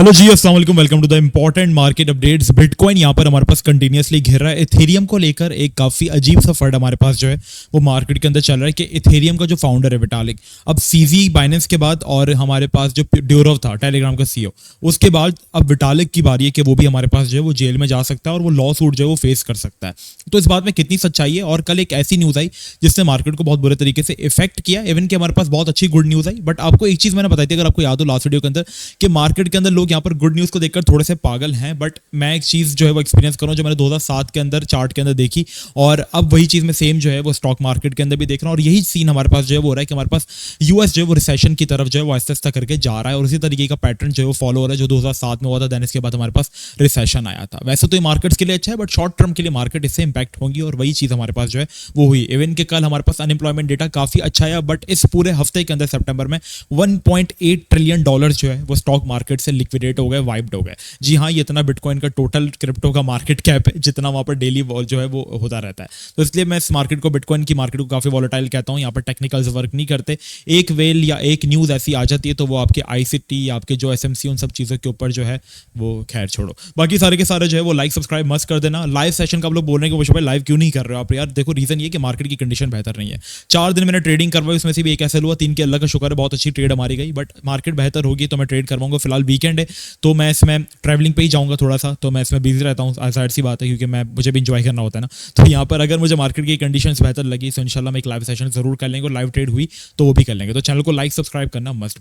Hello जी, अस्सलाम वालेकुम। Welcome to the important market updates. Bitcoin यहाँ पर हमारे पास कंटिन्यूअसली घिर रहा है। इथेरियम को लेकर एक काफ़ी अजीब सा फंड हमारे पास जो है वो मार्केट के अंदर चल रहा है कि इथेरियम का जो फाउंडर है विटालिक, अब सीजी बाइनेंस के बाद और हमारे पास जो ड्यूरोव था टेलीग्राम का सीईओ, उसके बाद अब विटालिक की बारी है कि वो भी हमारे पास जो है वो जेल में जा सकता है और वो लॉ सूट जो है वो फेस कर सकता है। तो इस बात में कितनी सच्चाई है? और कल एक ऐसी न्यूज़ आई जिसने मार्केट को बहुत बुरे तरीके से इफेक्ट किया। इवन कि हमारे पास बहुत अच्छी गुड न्यूज़ आई, बट आपको एक चीज़ मैंने बताई थी, अगर आपको याद हो लास्ट वीडियो के अंदर, कि मार्केट के अंदर लोग यहाँ पर गुड न्यूज़ को देखकर थोड़े से पागल हैं। बट मैं एक चीज़ जो है वो एक्सपीरियंस कर रहा हूँ जो मैंने 2007 के अंदर चार्ट के अंदर देखी, और अब वही चीज़ में सेम जो है वो स्टॉक मार्केट के अंदर भी देख रहा हूँ। और यही सीन हमारे पास जो है वो हो रहा है कि हमारे पास यूएस जो है वो रिसेशन की तरफ जो है वो आहिस्ता आहिस्ता करके जा रहा है, और उसी तरीके का पैटर्न जो है वो फॉलो हो रहा है जो 2007 में हुआ था। देन इसके बाद हमारे पास रिसेशन आया था। वैसे तो ये मार्केट्स के लिए अच्छा है, बट शॉर्ट टर्म के लिए मार्केट इससे इंपैक्ट होंगी, और वही चीज़ हमारे पास जो है वो हुई। इवन के कल हमारे पास अनएम्प्लॉयमेंट डेटा काफ़ी अच्छा आया, बट इस पूरे हफ्ते के अंदर सितंबर में $1.8 ट्रिलियन जो है वो स्टॉक मार्केट से लिक्विडेट हो गए, वाइप्ड हो गए। जी हाँ, ये इतना बिटकॉइन का टोटल क्रिप्टो का मार्केट कैप है जितना वहाँ पर डेली जो है वो होता रहता है। तो इसलिए मैं इस मार्केट को, बिटकॉइन की मार्केट को काफ़ी वॉलेटाइल कहता हूँ। यहाँ पर टेक्निकल्स वर्क नहीं करते। एक वेल या एक न्यूज़ ऐसी आ जाती है तो वो आपके आईसीटी या आपके जो एसएमसी उन सब चीज़ों के ऊपर जो है वो खैर छोड़ो। बाकी सारे के सारे जो है वो लाइक सब्सक्राइब मस्त कर देना। लाइव सेशन का आप लोग बोल रहे हैं कि भाई लाइव क्यों नहीं कर रहे हो आप? यार देखो, रीज़न ये कि मार्केट की कंडीशन बेहतर नहीं है। 4 दिन मैंने ट्रेडिंग करवाई, उसमें से भी एक ऐसा हुआ, 3 के अल्लाह का शुक्र है बहुत अच्छी ट्रेड हमारी गई। बट मार्केट बेहतर होगी तो मैं ट्रेड करवाऊंगा। फिलहाल वीकेंड है तो मैं इसमें ट्रैवलिंग पे ही जाऊंगा थोड़ा सा, तो मैं इसमें बिजी रहता हूँ। जाहिर सी बात है, क्योंकि मुझे भी इंजॉय करना होता है ना। तो यहाँ पर अगर मुझे मार्केट की कंडीशंस बेहतर लगी तो इंशाल्लाह मैं एक लाइव सेशन जरूर कर लेंगे, और लाइव ट्रेड हुई तो वो भी कर लेंगे। तो चैनल को लाइक सब्सक्राइब करना मत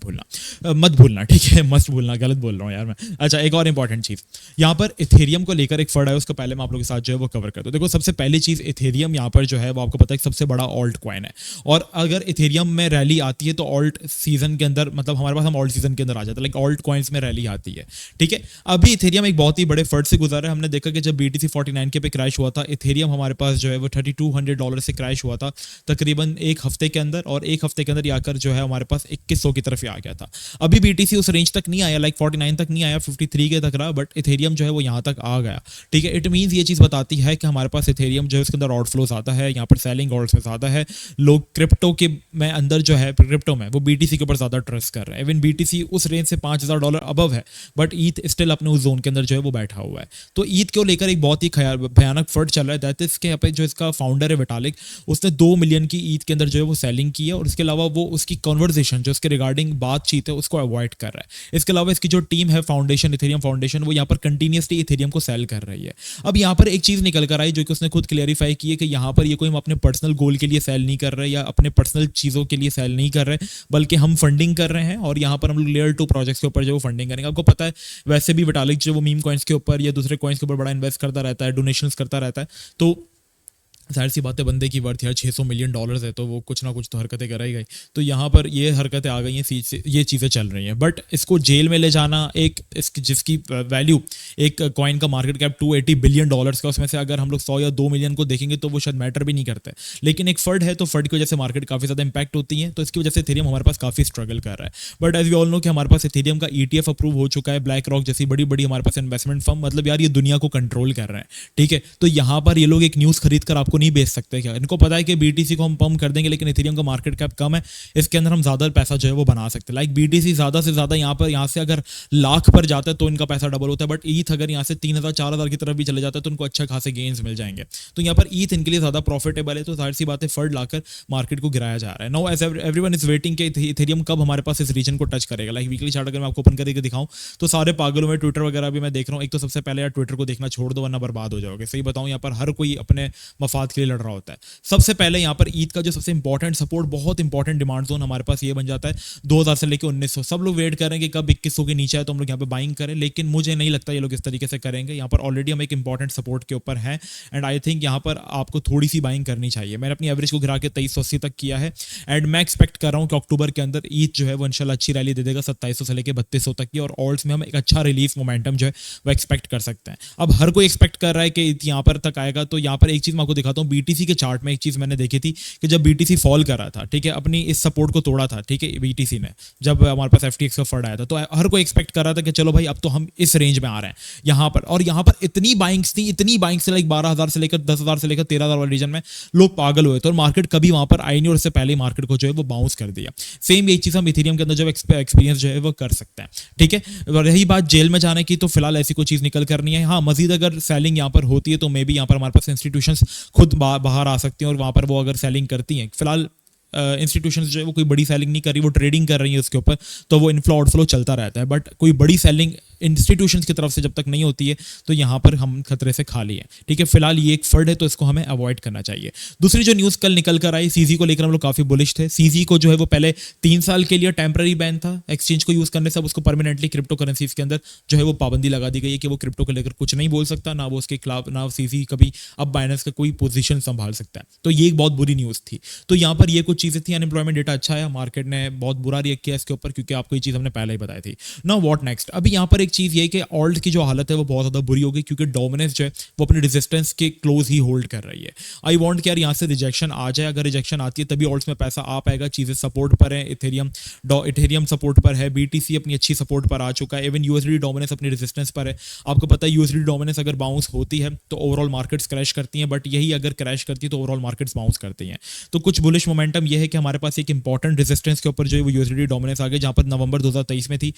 भूलना, ठीक है? मत भूलना, गलत बोल रहा हूँ यार मैं। अच्छा, एक और इंपॉर्टेंट चीज़ यहाँ पर इथेरियम को लेकर एक फंड है, उसका पहले मैं आप लोगों के साथ जो है वो कवर कर दूँ। देखो, सबसे पहली चीज़, इथेरियम यहाँ पर जो है वो आपको पता है सबसे बड़ा ऑल्ट कॉइन है, और अगर इथेरियम में रैली आती है तो ऑल्ट सीजन के अंदर, मतलब हमारे पास हम ऑल्ट सीजन के अंदर आ जाते हैं, लाइक ऑल्ट कॉइन्स में रैली आती है, ठीक है? अभी इथेरियम एक बहुत ही बड़े फर्ड से गुजरा है। हमने देखा कि जब BTC 49 के पे क्रैश हुआ था, इथेरियम हमारे पास जो है वो $3200 से क्रैश हुआ था तकरीबन एक हफ्ते के अंदर, और एक हफ्ते के अंदर आकर जो है हमारे पास 2100 की तरफ ही आ गया था। अभी BTC उस रेंज तक नहीं आया, लाइक 49 तक नहीं आया, 53 के तक रहा, बट इथेरियम जो है वो यहाँ तक आ गया, ठीक है? इट मीन्स ये चीज़ बताती है कि हमारे पास इथेरियम जो है उसके अंदर आउटफ्लो ज़्यादा है, यहाँ पर सेलिंग और ज़्यादा है। लोग क्रिप्टो के में अंदर जो है क्रिप्टो में वो BTC के ऊपर ज़्यादा ट्रस्ट कर रहे हैं। इवन BTC उस रेंज से $5000 अबव है, बट ईथ स्टिल अपने उस जोन के अंदर जो है वो बैठा हुआ है। तो ईद को लेकर एक बहुत ही भयानक फर्ड चल रहा है। दैट इज के यहाँ पे जो इसका फाउंडर है विटालिक, उसने 2 मिलियन की ईद के अंदर जो है वो सेलिंग की है, और इसके अलावा वो उसकी कन्वर्सेशन जो उसके रिगार्डिंग बातचीत है उसको अवॉइड कर रहा है। इसके अलावा इसकी जो टीम है फाउंडेशन, इथेरियम फाउंडेशन, वो यहाँ पर कंटिन्यूसली इथेरियम को सेल कर रही है। अब यहाँ पर एक चीज़ निकल कर आई जो कि उसने खुद क्लियरिफाई की है कि यहाँ पर ये कोई हम अपने पर्सनल गोल के लिए सेल नहीं कर रहे या अपने पर्सनल चीज़ों के लिए सेल नहीं कर रहे, बल्कि हम फंडिंग कर रहे हैं, और यहाँ पर हम लोग लेयर 2 प्रोजेक्ट्स के ऊपर जो फंडिंग करेंगे। आपको पता है वैसे भी विटालिक जो वो मीम कॉइन्स के ऊपर या दूसरे कॉइन्स के ऊपर बड़ा इन्वेस्ट करता रहता है, डोनेशंस करता रहता है। तो जाहिर सी बात है, बंदे की वर्थ यार $600 मिलियन है, तो वो कुछ ना कुछ तो हरकतें कर ही गई। तो यहाँ पर ये हरकतें आ गई हैं, ये चीज़ें चल रही हैं। बट इसको जेल में ले जाना, एक जिसकी वैल्यू, एक कॉइन का मार्केट कैप $280 बिलियन का, उसमें से अगर हम लोग 100 या 2 मिलियन को देखेंगे तो वो शायद मैटर भी नहीं करता है। लेकिन एक फंड है, तो फंड की वजह से मार्केट काफ़ी ज़्यादा इंपैक्ट होती है, तो इसकी वजह से इथेरियम हमारे पास काफ़ी स्ट्रगल कर रहा है। But as we all know कि हमारे पास इथेरियम का ETF अप्रूव हो चुका है। ब्लैक रॉक जैसी बड़ी बड़ी हमारे पास इन्वेस्टमेंट फर्म, मतलब यार ये दुनिया को कंट्रोल कर रहे हैं, ठीक है? तो यहाँ पर ये लोग एक न्यूज़ खरीद कर आपको नहीं बेच सकते। क्या इनको पता है कि BTC को हम पंप कर देंगे, लेकिन इथेरियम का मार्केट कैप कम है, इसके अंदर हम ज़्यादा पैसा जो है वो बना सकते हैं। लाइक BTC ज़्यादा से ज़्यादा यहाँ से अगर लाख पर जाता है तो इनका पैसा डबल होता है, बट ईथ अगर यहाँ से 3000 4000 की तरफ भी चले जाता है तो उनको अच्छा खासे गेन्स मिल जाएंगे। तो यहाँ पर ईथ इनके लिए ज़्यादा प्रॉफिटेबल है, तो जाहिर सी बात है फंड लाकर मार्केट को गिराया जा रहा है। Now as everyone is waiting कि इथेरियम कब हमारे पास इस रीजन को टच करेगा। लाइक वीकली चार्ट अगर मैं आपको ओपन करके दिखाऊं तो सारे पागलों में ट्विटर वगैरह भी मैं देख रहा हूँ। एक तो सबसे पहले यार ट्विटर को देखना छोड़ दो, वरना बर्बाद हो जाओगे। सही बताऊँ, यहाँ पर हर कोई अपने मफाद के लिए लड़ रहा होता है। सबसे पहले यहाँ पर ईद का जो सबसे इंपॉर्टेंट सपोर्ट, बहुत इंपॉर्टेंट डिमांड जोन हमारे पास ये बन जाता है 2000 से लेकर 1900। सब लोग वेट कर रहे हैं कि कब 2100 के नीचे आए तो हम लोग यहाँ पे बाइंग करें, लेकिन मुझे नहीं लगता ये लोग इस तरीके से करेंगे। यहाँ पर ऑलरेडी हम एक इंपॉर्टेंट सपोर्ट के ऊपर हैं, एंड आई थिंक यहाँ पर आपको थोड़ी सी बाइंग करनी चाहिए। मैंने अपनी एवरेज को गिरा के 2380 तक किया है, एंड मैं एक्सपेक्ट कर रहा हूँ कि अक्टूबर के अंदर ईद जो है वो इंशाल्लाह अच्छी रैली दे देगा 2700 से लेकर 3200 तक की, और ऑल्ट्स में हम एक अच्छा रिलीफ मोमेंटम जो है वो एक्सपेक्ट कर सकते हैं। अब हर कोई एक्सपेक्ट कर रहा है कि यहाँ पर तक आएगा, तो यहाँ पर एक चीज़ मैं आपको दिखाता हूँ। BTC के चार्ट में एक चीज़ मैंने देखी थी कि जब BTC फॉल कर रहा था, ठीक है, अपनी इस सपोर्ट को तोड़ा था, ठीक है, BTC ने, जब हमारे पास FTX का फंड आया था, तो हर कोई एक्सपेक्ट कर रहा था कि चलो भाई अब तो हम इस रेंज में आ रहे हैं यहाँ पर, और यहाँ पर इतनी बाइंग्स थी लाइक 12,000 से लेकर 10,000 से लेकर 13,000 वाले रीजन में लोग पागल हुए थे और मार्केट कभी वहां पर आई नहीं और उससे पहले मार्केट को जो है वो बाउंस कर दिया। सेम यही चीज हम इथेरियम के अंदर जो एक्सपीरियंस जो है वो कर सकते हैं। ठीक है, और रही बात जेल में जाने की, तो फिलहाल ऐसी कोई चीज निकल कर नहीं है। हाँ, मजीद अगर सेलिंग यहाँ पर होती है तो मे बी यहाँ पर हमारे पास इंस्टीट्यूशंस खुद बाहर आ सकती हैं और वहां पर वो अगर सेलिंग करती हैं। फिलहाल इंस्टीट्यूशंस जो है वो कोई बड़ी सेलिंग नहीं कर रही, वो ट्रेडिंग कर रही है उसके ऊपर, तो वो इनफ्लो आउटफ्लो चलता रहता है। बट कोई बड़ी सेलिंग इंस्टीट्यूशंस की तरफ से जब तक नहीं होती है तो यहाँ पर हम खतरे से खाली है। ठीक है, फिलहाल ये एक फर्ड है तो इसको हमें अवॉइड करना चाहिए। दूसरी जो न्यूज़ कल निकल कर आई, सीजी को लेकर हम लोग काफी बुलिश थे। सीजी को जो है वो पहले 3 साल के लिए टेम्पररी बैन था एक्सचेंज को यूज करने से, अब उसको परमानेंटली क्रिप्टो करेंसीज के अंदर जो है वो पाबंदी लगा दी गई है कि वो क्रिप्टो को लेकर कुछ नहीं बोल सकता, ना वो उसके खिलाफ, ना सीजी कभी अब बाइनेंस का कोई पोजीशन संभाल सकता है। तो ये एक बहुत बुरी न्यूज़ थी। तो यहाँ पर ये कुछ चीजें थी। अनएम्प्लॉयमेंट डेटा अच्छा है, मार्केट ने बहुत बुरा रिएक्ट किया इसके ऊपर क्योंकि आपको ये चीज हमने पहले ही बताई थी। Now what next? अभी यहाँ पर एक चीज ये कि ऑल्ट की जो हालत है वो बहुत ज्यादा बुरी होगी क्योंकि डोमिनेंस जो है वो अपने रेजिस्टेंस के क्लोज ही होल्ड कर रही है। आई वांट कि यार यहाँ से रिजेक्शन आ जाए, अगर रिजेक्शन आती है तभी ऑल्ट्स में पैसा आ पाएगा। चीजें सपोर्ट पर है, इथेरियम सपोर्ट पर है, बीटीसी अपनी अच्छी सपोर्ट पर आ चुका है, इवन यूएसडी डोमिनेंस अपनी रेजिस्टेंस पर है। आपको पता है यूएसडी डोमिनेंस अगर बाउंस होती है तो ओवरऑल मार्केट्स क्रैश करती हैं, बट यही अगर क्रैश करती है तो ओवरऑल मार्केट्स बाउंस करती हैं। तो कुछ बुलिश मोमेंटम ये है कि हमारे पास एक इंपॉर्टेंट रेजिस्टेंस के ऊपर जो है वो यूएसडी डोमिनेंस आ गई, जहां पर नवंबर 2023 में थी।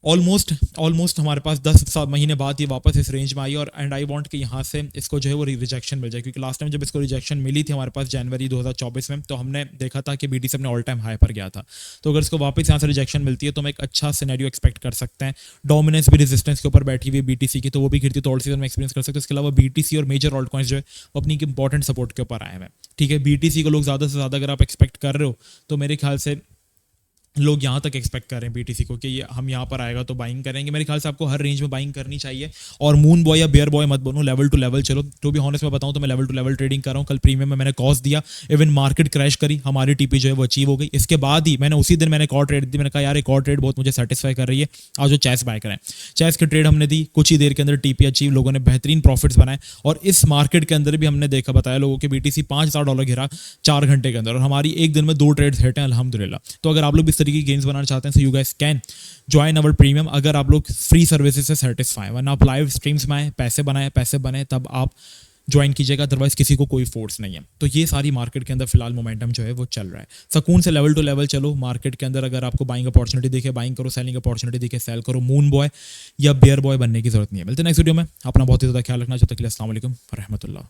ऑलमोस्ट हमारे पास 10 महीने बाद ये वापस इस रेंज में आई, और एंड आई वांट कि यहाँ से इसको जो है वो रिजेक्शन मिल जाए, क्योंकि लास्ट टाइम जब इसको रिजेक्शन मिली थी हमारे पास जनवरी 2024 में, तो हमने देखा था कि बीटीसी अपने ऑल टाइम हाई पर गया था। तो अगर इसको वापस यहाँ से रिजेक्शन मिलती है तो हम एक अच्छा सिनेरियो एक्सपेक्ट कर सकते हैं। डोमिनेंस भी रेजिस्टेंस के ऊपर बैठी हुई बीटीसी की, तो वो भी गिरती तो ऑल्ट सीजन में एक्सपीरियंस कर सकते हैं। इसके अलावा बीटीसी और मेजर ऑल्ट कॉइंस जो है वो अपनी इंपॉर्टेंट सपोर्ट के ऊपर आए हैं। ठीक है, बीटीसी को लोग ज़्यादा से ज़्यादा अगर आप एक्सपेक्ट कर रहे हो तो मेरे ख्याल से लोग यहाँ तक एक्सपेक्ट कर रहे हैं बीटीसी को कि ये हम यहाँ पर आएगा तो बाइंग करेंगे। मेरे ख्याल से आपको हर रेंज में बाइंग करनी चाहिए और मून बॉय या बेयर बॉय मत बनो, लेवल टू लेवल चलो। टू बी ऑनेस्ट मैं बताऊँ तो मैं लेवल टू लेवल ट्रेडिंग कर रहा हूँ। कल प्रीमियम में मैंने कॉस्ट दिया, इवन मार्केट क्रैश करी, हमारी टीपी जो है वो अचीव हो गई। इसके बाद ही मैंने उसी दिन मैंने एक और ट्रेड दी, मैंने कहा यार एक और ट्रेड बहुत मुझे सेटिस्फाई कर रही है, आज जो चेस बाय करें। चेस की ट्रेड हमने दी, कुछ ही देर के अंदर टीपी अचीव, लोगों ने बेहतरीन प्रॉफिट्स बनाए। और इस मार्केट के अंदर भी हमने देखा, बताया लोगों के बीटीसी $5,000 गिरा 4 घंटे के अंदर, और हमारी एक दिन में 2 ट्रेड्स हिट हैं अल्हम्दुलिल्लाह। तो अगर आप लोग इस तरीके की गेम्स बनाना चाहते हैं तो you guys can join our premium, अगर आप लोग फ्री सर्विसेज से सेटिस्फाई, वरना आप लाइव स्ट्रीम्स में आए, पैसे बने तब आप ज्वाइन कीजिएगा, अदरवाइज किसी को कोई फोर्स नहीं है। तो ये सारी मार्केट के अंदर फिलहाल मोमेंटम जो है वो चल रहा है। सुकून से लेवल टू लेवल चलो मार्केट के अंदर। अगर आपको बाइंग अपॉर्चुनिटी दिखे बाइंग करो, सेलिंग अपॉर्चुनिटी दिखे सेल करो। मून बॉय या बेयर बॉय बनने की जरूरत नहीं है। मिलते हैं नेक्स्ट वीडियो में। अपना बहुत ही ज़्यादा ख्याल रखना। जब तक के लिए अस्सलाम वालेकुम व रहमतुल्लाह।